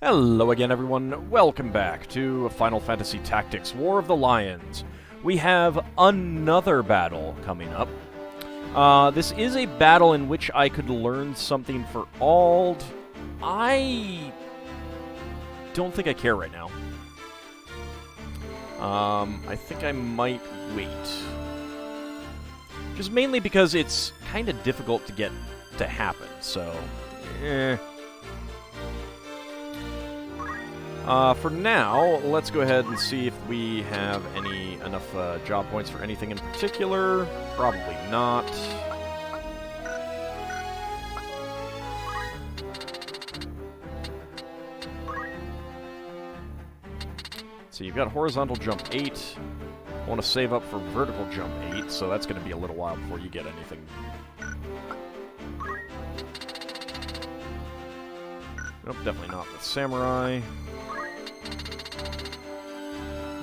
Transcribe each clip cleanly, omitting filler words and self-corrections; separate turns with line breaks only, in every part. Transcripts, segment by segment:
Hello again, everyone. Welcome back to Final Fantasy Tactics War of the Lions. We have another battle coming up. This is a battle in which I could learn something for Auld. I don't think I care right now. I think I might wait. Just mainly because it's kind of difficult to get to happen, so... For now, let's go ahead and see if we have enough job points for anything in particular. Probably not. So you've got horizontal jump 8. I want to save up for vertical jump 8, so that's going to be a little while before you get anything. Nope, definitely not with samurai.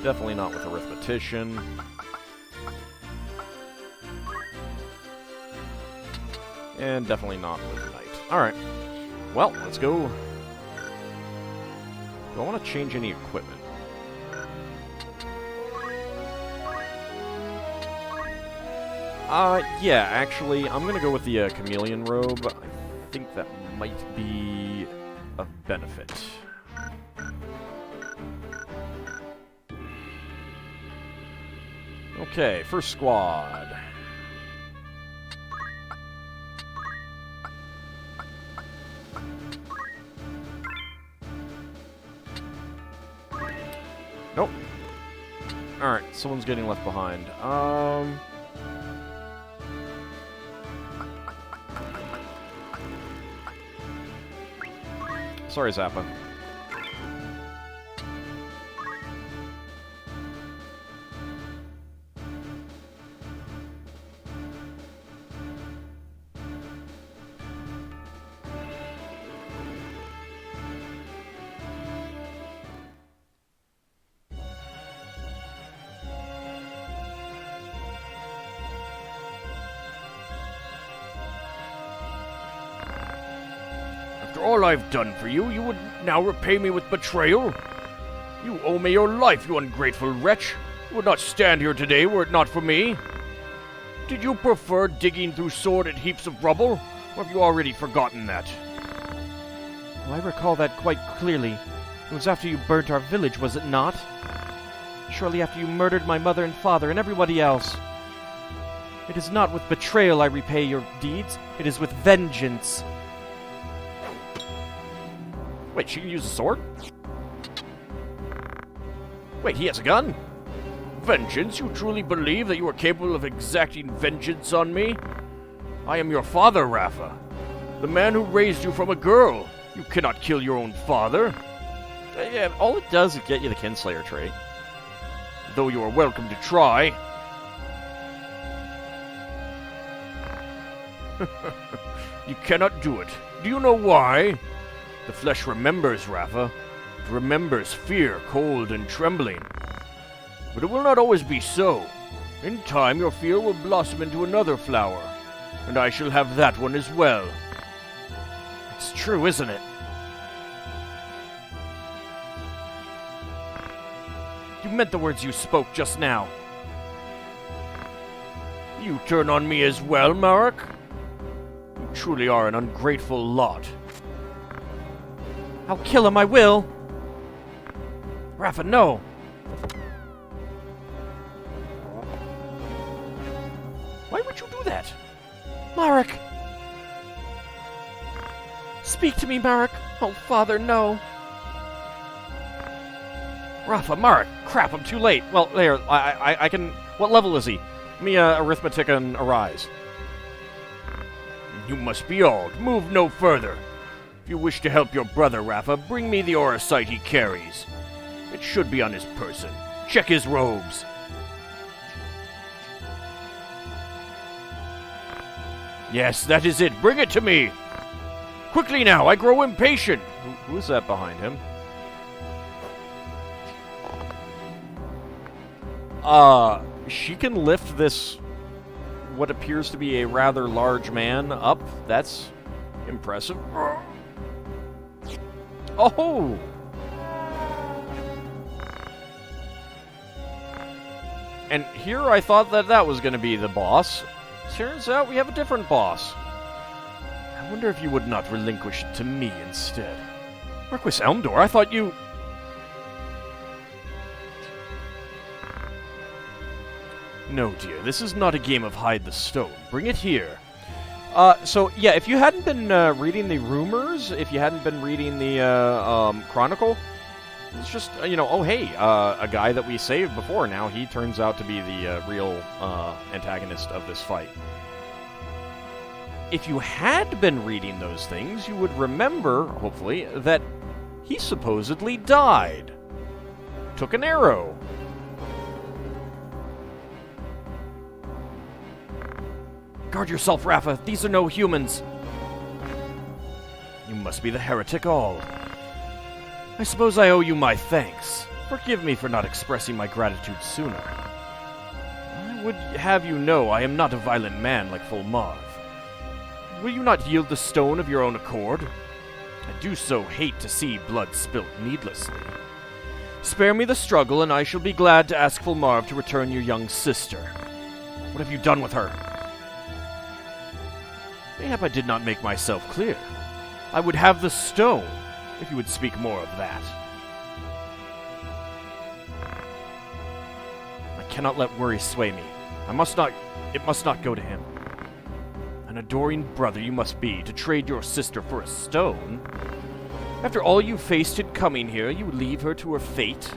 Definitely not with arithmetician. And definitely not with knight. Alright. Well, let's go. Do I want to change any equipment? Yeah, actually, I'm going to go with the chameleon robe. I think that might be of benefit. Okay, first squad. Nope. Alright, someone's getting left behind. Sorry, Zappa.
After all I've done for you, you would now repay me with betrayal? You owe me your life, you ungrateful wretch. You would not stand here today were it not for me. Did you prefer digging through sordid heaps of rubble, or have you already forgotten that?
Well, I recall that quite clearly. It was after you burnt our village, was it not? Surely after you murdered my mother and father and everybody else. It is not with betrayal I repay your deeds, it is with vengeance.
Wait, she can use a sword? Wait, he has a gun?
Vengeance? You truly believe that you are capable of exacting vengeance on me? I am your father, Rafa. The man who raised you from a girl. You cannot kill your own father.
Yeah, all it does is get you the Kinslayer trait.
Though you are welcome to try. You cannot do it. Do you know why? The flesh remembers, Rafa. It remembers fear, cold, and trembling. But it will not always be so. In time, your fear will blossom into another flower, and I shall have that one as well.
It's true, isn't it? You meant the words you spoke just now.
You turn on me as well, Marek? You truly are an ungrateful lot.
I'll kill him, I will! Rafa, no!
Why would you do that?
Marek! Speak to me, Marek! Oh, Father, no!
Rafa, Marek! Crap, I'm too late! Well, there, I can... What level is he? Give me arithmetic and arise.
You must be Auld. Move no further. If you wish to help your brother, Rafa, bring me the auracite he carries. It should be on his person. Check his robes. Yes, that is it. Bring it to me. Quickly now, I grow impatient.
Who is that behind him? She can lift this, what appears to be a rather large man, up. That's impressive. Oh! And here I thought that was going to be the boss. Turns out we have a different boss. I wonder if you would not relinquish it to me instead. Marquis Elmdor, I thought you... No, dear, this is not a game of hide the stone. Bring it here. So, yeah, if you hadn't been reading the rumors, if you hadn't been reading the Chronicle, it's just, oh, hey, a guy that we saved before, now he turns out to be the real antagonist of this fight. If you had been reading those things, you would remember, hopefully, that he supposedly died. Took an arrow. Guard yourself, Rafa. These are no humans. You must be the heretic Auld. I suppose I owe you my thanks. Forgive me for not expressing my gratitude sooner. I would have you know I am not a violent man like Fulmarv. Will you not yield the stone of your own accord? I do so hate to see blood spilt needlessly. Spare me the struggle, and I shall be glad to ask Fulmarv to return your young sister. What have you done with her? Mayhap I did not make myself clear. I would have the stone, if you would speak more of that. I cannot let worry sway me. It must not go to him. An adoring brother you must be to trade your sister for a stone. After all you faced in coming here, you would leave her to her fate.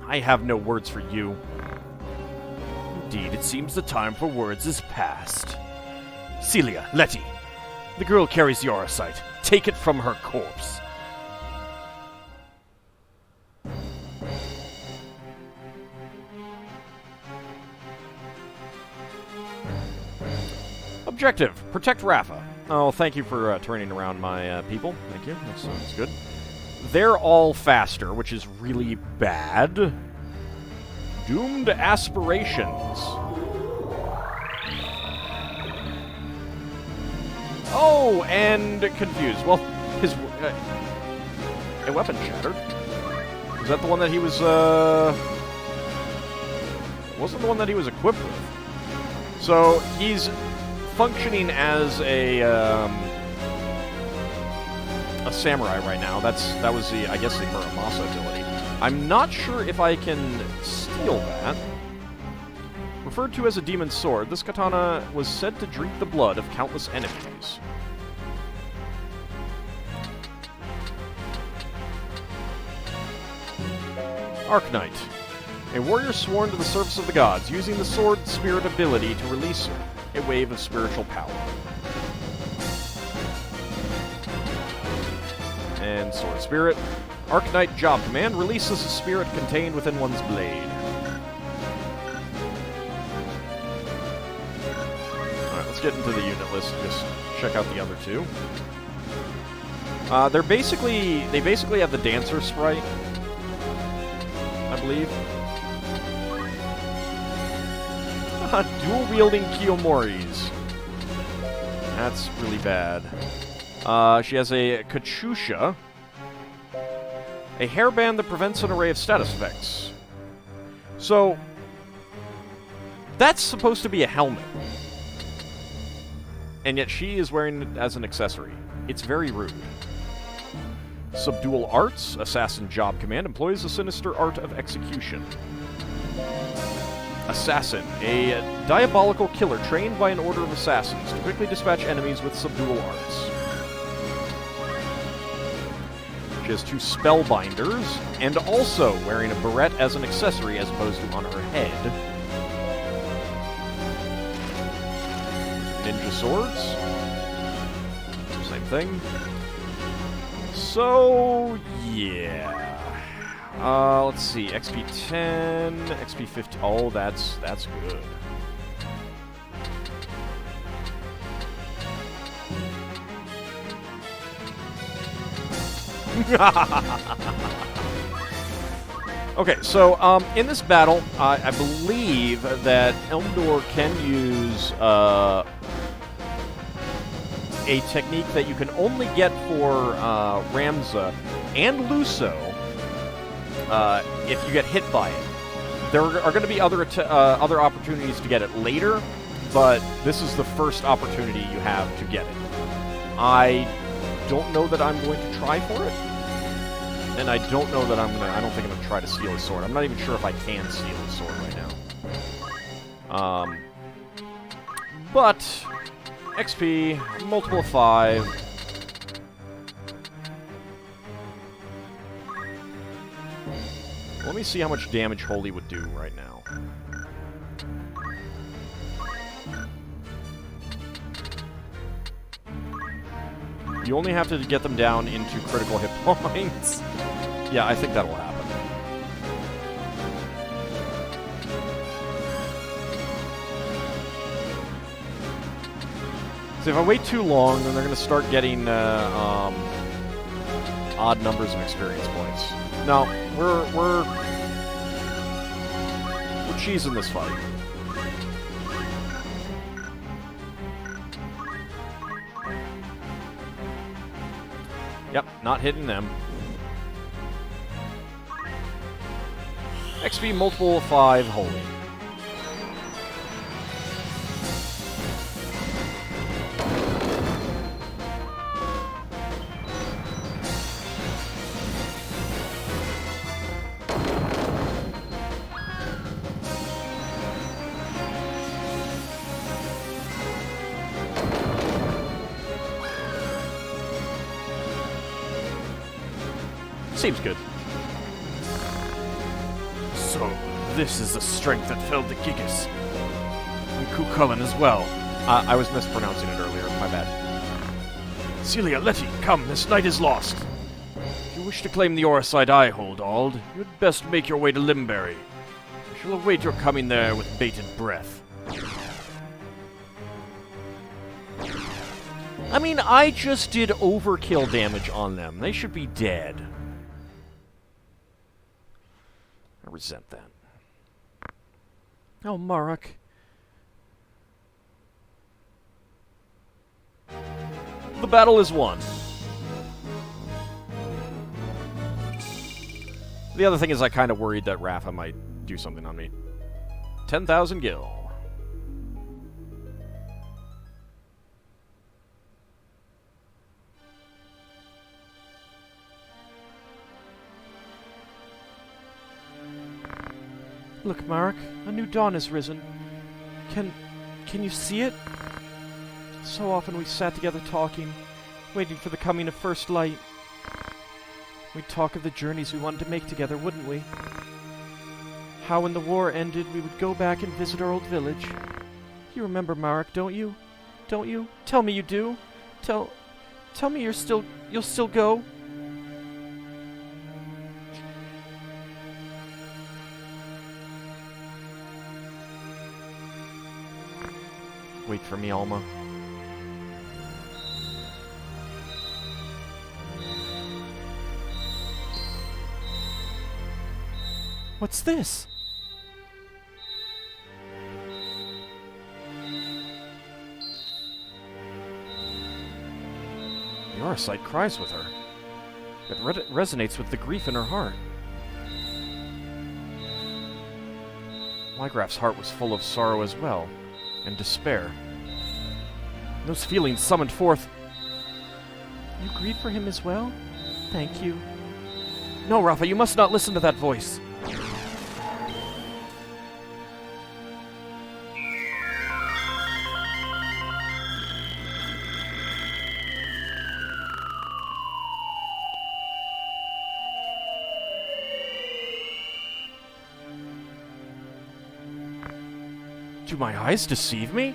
I have no words for you. Indeed, it seems the time for words is past. Celia, Letty, the girl carries the Auracite. Take it from her corpse. Objective, protect Rafa. Oh, thank you for turning around my people. Thank you, that's good. They're all faster, which is really bad. Doomed aspirations. Oh, and confused. Well, his a weapon shattered. Was that the one that he was, wasn't the one that he was equipped with. So, he's functioning as a samurai right now. That was the, I guess, the Muramasa ability. I'm not sure if I can steal that. Referred to as a demon sword, this katana was said to drink the blood of countless enemies. Arknight. A warrior sworn to the service of the gods, using the sword spirit ability to release a wave of spiritual power. And sword spirit. Arknight job command releases a spirit contained within one's blade. Alright, let's get into the unit list and just check out the other two. They basically have the dancer sprite, I believe. Dual-wielding Kiyomoris. That's really bad. She has a Katyusha, a hairband that prevents an array of status effects. So, that's supposed to be a helmet. And yet she is wearing it as an accessory. It's very rude. Subdual Arts, Assassin Job Command, employs the sinister art of execution. Assassin, a diabolical killer trained by an order of assassins to quickly dispatch enemies with subdual arts. She has two spellbinders, and also wearing a barrette as an accessory as opposed to on her head. Ninja swords. Same thing. So, yeah. Let's see. XP 10, XP 15. Oh, that's good. Okay, so in this battle, I believe that Elmdor can use a technique that you can only get for Ramza and Luso if you get hit by it. There are going to be other opportunities to get it later, but this is the first opportunity you have to get it. I don't know that I'm going to try for it, and I don't know that I don't think I'm going to try to steal his sword. I'm not even sure if I can steal his sword right now. But XP, multiple of 5. Let me see how much damage Holy would do right now. You only have to get them down into critical hit points. Yeah, I think that'll happen. So if I wait too long, then they're going to start getting odd numbers of experience points. No, we're cheesing this fight. Yep, not hitting them. XP multiple of 5 Holy. Seems good.
So, this is the strength that felled the Gigas. And Cucullin as well.
I was mispronouncing it earlier, my bad.
Celia, Letty, come, this night is lost. If you wish to claim the Oracite I hold, Ald, you'd best make your way to Limberry. I shall await your coming there with bated breath.
I mean, I just did overkill damage on them. They should be dead. I resent that.
Oh, Marok.
The battle is won. The other thing is I kind of worried that Rafa might do something on me. 10,000 gil.
Look, Marok, a new dawn has risen. Can you see it? So often we sat together talking, waiting for the coming of first light. We'd talk of the journeys we wanted to make together, wouldn't we? How when the war ended, we would go back and visit our old village. You remember, Marok, don't you? Don't you? Tell me you do. Tell me you'll still go.
Wait for me, Alma.
What's this?
The Oracite cries with her. It resonates with the grief in her heart. Lygraph's heart was full of sorrow as well, and despair. Those feelings summoned forth.
You grieve for him as well? Thank you.
No, Rafa, you must not listen to that voice. Do my eyes deceive me?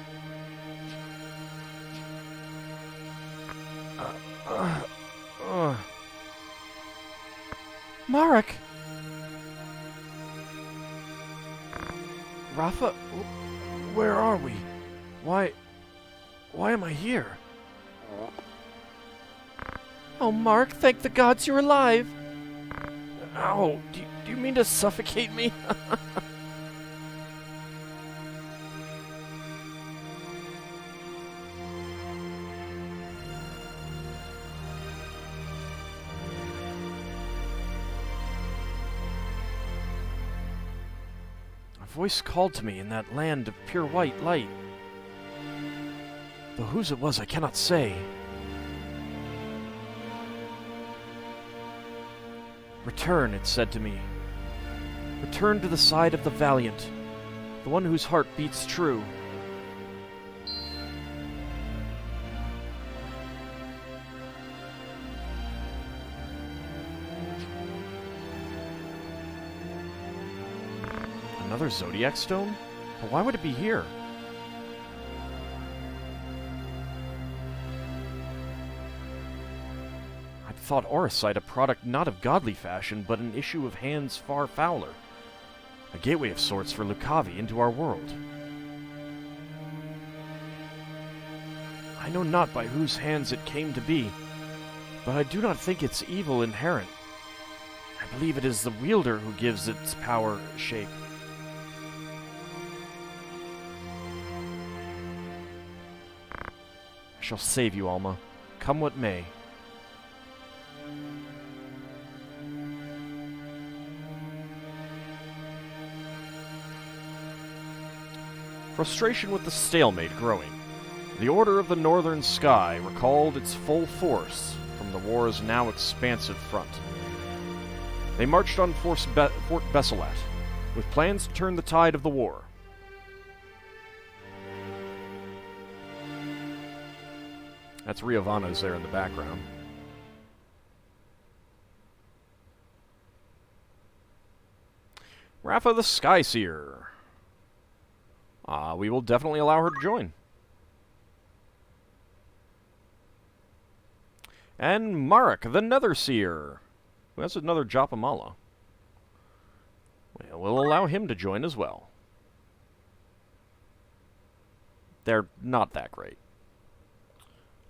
Marok!
Rafa, where are we? Why am I here?
Oh, Marok, thank the gods you're alive!
Ow, do you mean to suffocate me?
voice called to me in that land of pure white light. Though whose it was, I cannot say. Return, it said to me. Return to the side of the valiant, the one whose heart beats true. Another Zodiac Stone? But why would it be here? I'd thought Auracite a product not of godly fashion, but an issue of hands far fouler. A gateway of sorts for Lucavi into our world. I know not by whose hands it came to be, but I do not think its evil inherent. I believe it is the wielder who gives its power shape. I shall save you, Alma, come what may. Frustration with the stalemate growing. The Order of the Northern Sky recalled its full force from the war's now expansive front. They marched on Fort Besselat, with plans to turn the tide of the war. That's Riovanna's there in the background. Rafa the Skyseer. We will definitely allow her to join. And Marek the Netherseer. That's another Japamala. We'll allow him to join as well. They're not that great.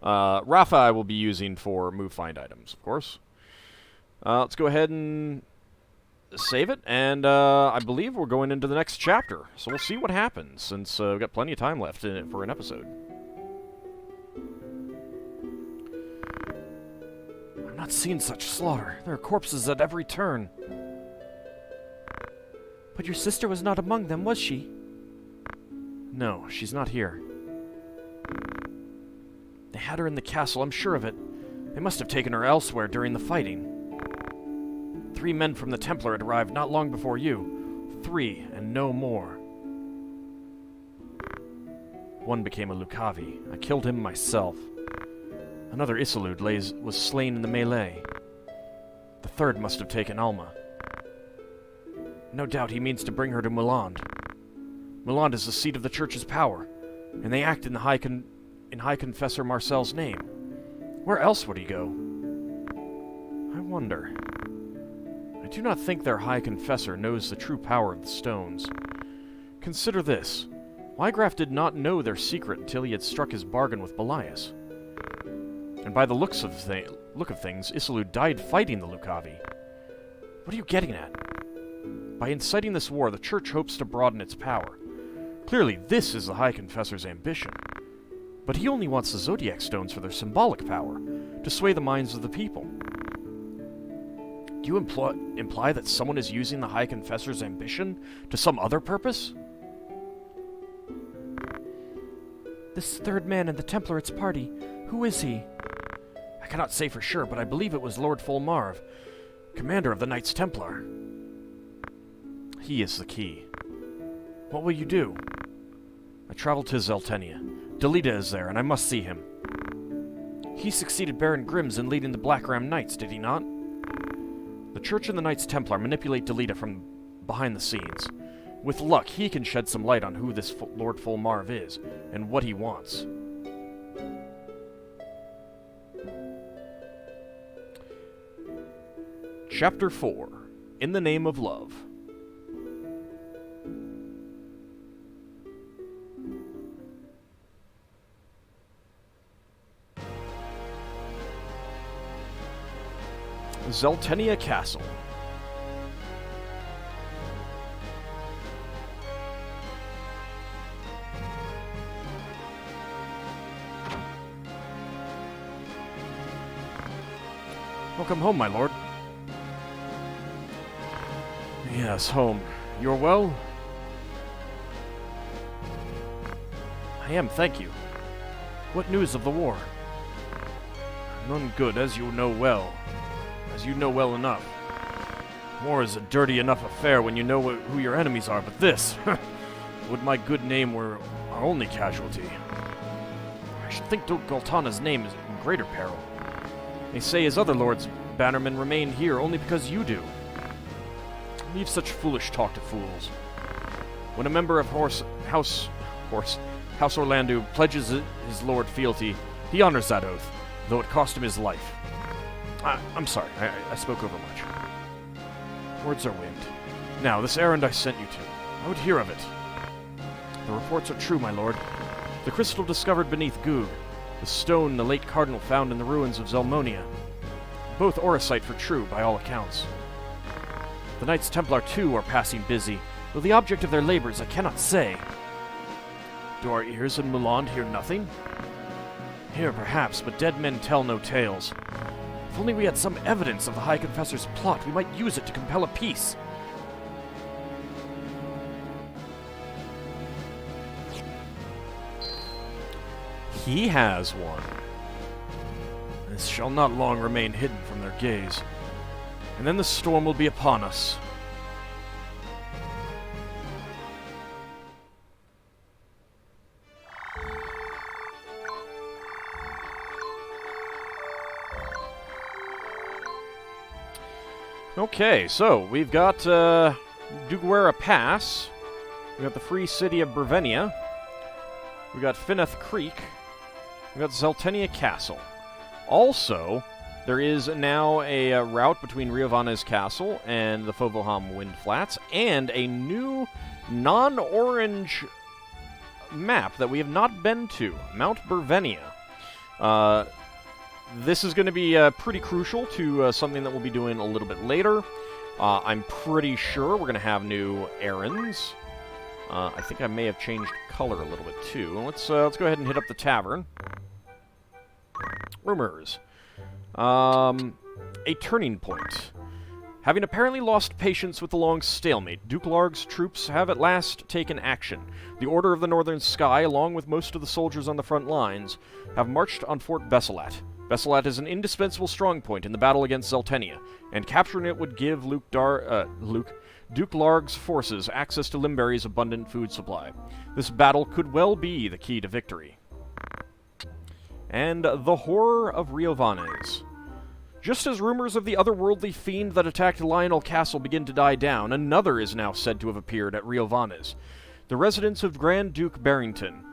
Rafa I will be using for move find items, of course. Let's go ahead and save it, and I believe we're going into the next chapter. So we'll see what happens, since we've got plenty of time left in it for an episode. I've not seen such slaughter. There are corpses at every turn.
But your sister was not among them, was she?
No, she's not here. They had her in the castle, I'm sure of it. They must have taken her elsewhere during the fighting. 3 men from the Templar had arrived not long before you. 3, and no more. One became a Lucavi. I killed him myself. Another Isolde was slain in the melee. The 3rd must have taken Alma. No doubt he means to bring her to Muland. Muland is the seat of the Church's power, and they act in the High Confessor Marcel's name. Where else would he go? I wonder. I do not think their High Confessor knows the true power of the stones. Consider this. Wygraf did not know their secret until he had struck his bargain with Belias. And by the look of things, Isolde died fighting the Lucavi. What are you getting at? By inciting this war, the Church hopes to broaden its power. Clearly, this is the High Confessor's ambition. But he only wants the Zodiac Stones for their symbolic power, to sway the minds of the people. Do you imply that someone is using the High Confessor's ambition to some other purpose?
This 3rd man in the Templarit's party, who is he?
I cannot say for sure, but I believe it was Lord Fulmarv, commander of the Knights Templar. He is the key. What will you do? I travel to Zeltenia. Delita is there, and I must see him. He succeeded Baron Grimms in leading the Black Ram Knights, did he not? The Church and the Knights Templar manipulate Delita from behind the scenes. With luck, he can shed some light on who this Lord Fulmarv is, and what he wants. Chapter 4. In the Name of Love. Zeltenia Castle. Welcome home, my lord. Yes, home. You're well? I am, thank you. What news of the war? None good, as you know well. As you know well enough. War is a dirty enough affair when you know who your enemies are, but this... would my good name were our only casualty. I should think Duke Goltana's name is in greater peril. They say his other lords' bannermen remain here only because you do. Leave such foolish talk to fools. When a member of House Orlando pledges his lord fealty, he honors that oath, though it cost him his life. I'm sorry, I spoke over much. Words are wind. Now, this errand I sent you to, I would hear of it. The reports are true, my lord. The crystal discovered beneath Goog, the stone the late cardinal found in the ruins of Zelmonia. Both oricite for true, by all accounts. The Knights Templar, too, are passing busy, though the object of their labors I cannot say. Do our ears in Muland hear nothing? Hear, perhaps, but dead men tell no tales. If only we had some evidence of the High Confessor's plot, we might use it to compel a peace. He has one. This shall not long remain hidden from their gaze. And then the storm will be upon us. Okay, so we've got Duguera Pass. We got the Free City of Brevenia. We got Finneth Creek. We got Zeltenia Castle. Also, there is now a route between Riovanes Castle and the Fovoham Wind Flats, and a new non-orange map that we have not been to, Mount Brevenia. This is going to be pretty crucial to something that we'll be doing a little bit later. I'm pretty sure we're going to have new errands. I think I may have changed color a little bit too. Let's go ahead and hit up the tavern. Rumors. A turning point. Having apparently lost patience with the long stalemate, Duke Larg's troops have at last taken action. The Order of the Northern Sky, along with most of the soldiers on the front lines, have marched on Fort Besselat. Besselat is an indispensable strongpoint in the battle against Zeltenia, and capturing it would give Duke Larg's forces access to Limberry's abundant food supply. This battle could well be the key to victory. And the horror of Riovanes. Just as rumors of the otherworldly fiend that attacked Lionel Castle begin to die down, another is now said to have appeared at Riovanes, the residence of Grand Duke Barrington.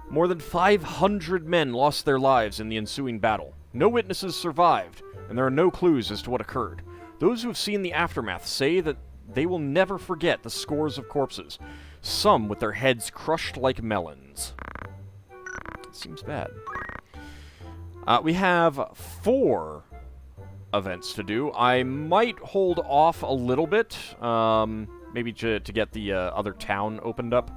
More than 500 men lost their lives in the ensuing battle. No witnesses survived, and there are no clues as to what occurred. Those who have seen the aftermath say that they will never forget the scores of corpses, some with their heads crushed like melons. Seems bad. We have 4 events to do. I might hold off a little bit, maybe to get the other town opened up.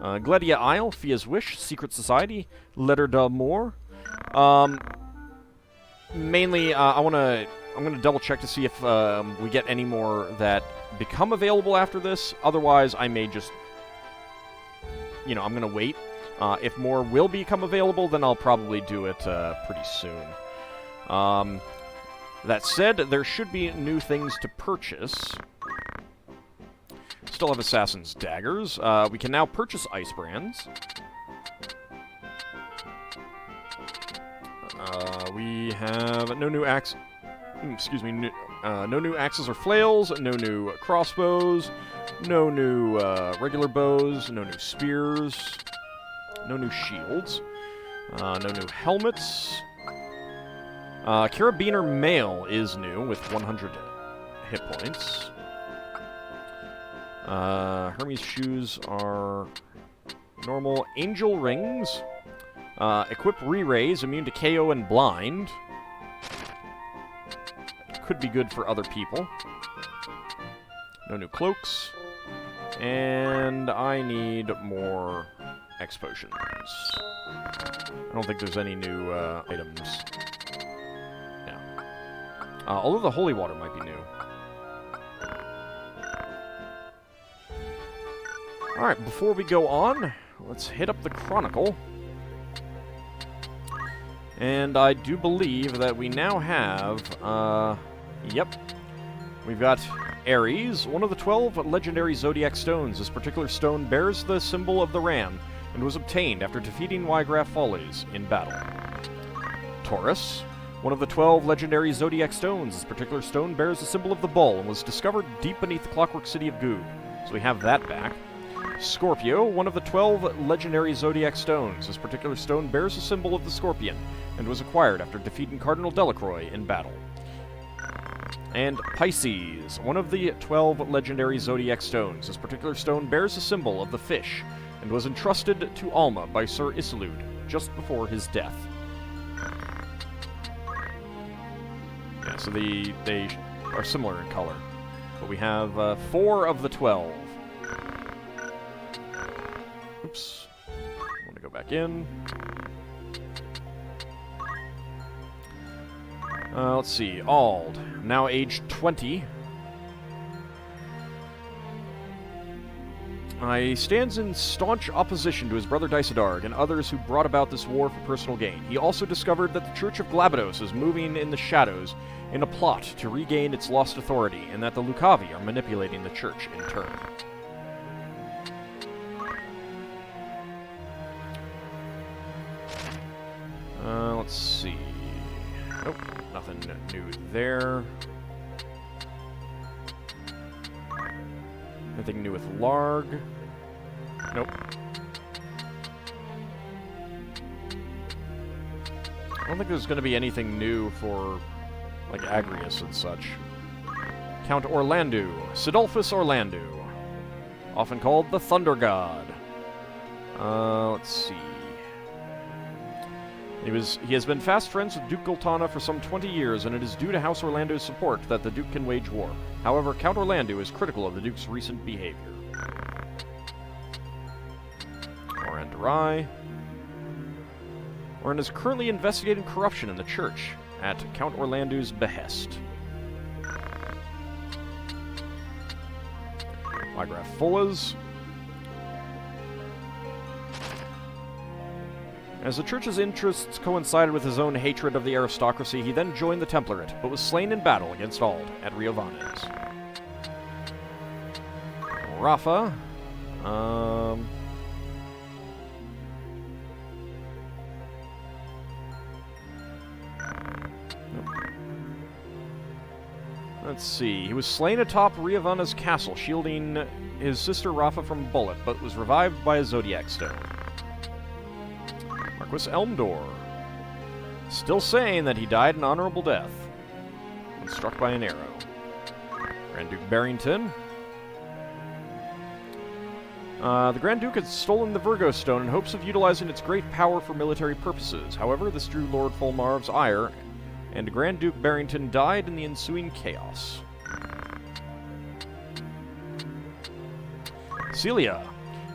Gledia Isle, Fia's Wish, Secret Society, Letter d'Amour. Mainly, I'm gonna double check to see if we get any more that become available after this. Otherwise, I may just, I'm gonna wait. If more will become available, then I'll probably do it pretty soon. That said, there should be new things to purchase. Still have Assassin's Daggers. We can now purchase Ice Brands. We have no new axe. No new axes or flails. No new crossbows. No new regular bows. No new spears. No new shields. No new helmets. Carabiner Mail is new with 100 hit points. Hermes shoes are normal. Angel rings. Equip re-raise, immune to KO and blind. Could be good for other people. No new cloaks. And I need more X potions. I don't think there's any new items. Yeah. Although the holy water might be new. Alright, before we go on, let's hit up the Chronicle. And I do believe that we now have, yep. We've got Ares, one of the 12 legendary zodiac stones. This particular stone bears the symbol of the ram and was obtained after defeating Wygraph Follies in battle. Taurus, one of the 12 legendary zodiac stones. This particular stone bears the symbol of the bull and was discovered deep beneath the clockwork city of Goob. So we have that back. Scorpio, one of the 12 legendary zodiac stones. This particular stone bears the symbol of the scorpion and was acquired after defeating Cardinal Delacroix in battle. And Pisces, one of the 12 legendary zodiac stones. This particular stone bears the symbol of the fish and was entrusted to Alma by Sir Isilud just before his death. Yeah, so they are similar in color. But we have 4 of the 12. Oops. I want to go back in. Let's see. Auld, now aged 20. He stands in staunch opposition to his brother Dysadarg and others who brought about this war for personal gain. He also discovered that the Church of Glabados is moving in the shadows in a plot to regain its lost authority, and that the Lucavi are manipulating the Church in turn. Let's see. Nope, nothing new there. Anything new with Larg? Nope. I don't think there's going to be anything new for, like, Agrius and such. Count Orlandu. Sidolphus Orlandu. Often called the Thunder God. Let's see. He has been fast friends with Duke Gultana for some 20 years, and it is due to House Orlando's support that the Duke can wage war. However, Count Orlandu is critical of the Duke's recent behavior. Orandarai. Oran is currently investigating corruption in the Church at Count Orlandu's behest. Wygraph Follies. As the Church's interests coincided with his own hatred of the aristocracy, he then joined the Template, but was slain in battle against Auld at Riovanes. Rafa. Let's see. He was slain atop Riovanes' castle, shielding his sister Rafa from a bullet, but was revived by a Zodiac Stone. Marquis Elmdor. Still saying that he died an honorable death when struck by an arrow. Grand Duke Barrington. The Grand Duke had stolen the Virgo Stone in hopes of utilizing its great power for military purposes. However, this drew Lord Fulmarv's ire, and Grand Duke Barrington died in the ensuing chaos. Celia.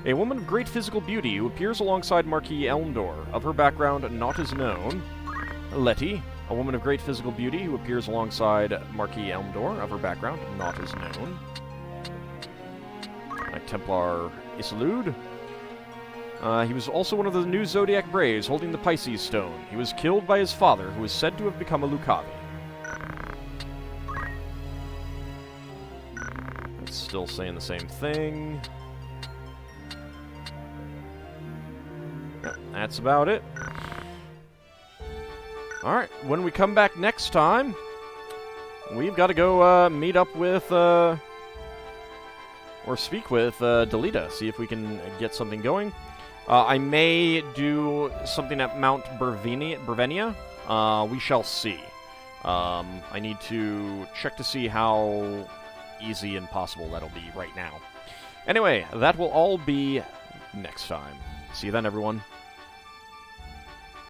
A woman of great physical beauty who appears alongside Marquis Elmdor. Of her background, naught is known. Letty, a woman of great physical beauty who appears alongside Marquis Elmdor. Of her background, naught is known. Knight Templar Isilud. He was also one of the new Zodiac Braves holding the Pisces Stone. He was killed by his father, who is said to have become a Lucavi. That's still saying the same thing. That's about it. Alright, when we come back next time, we've got to go meet up with, or speak with Delita, see if we can get something going. I may do something at Mount Brevenia. We shall see. I need to check to see how easy and possible that'll be right now. Anyway, that will all be next time. See you then, everyone.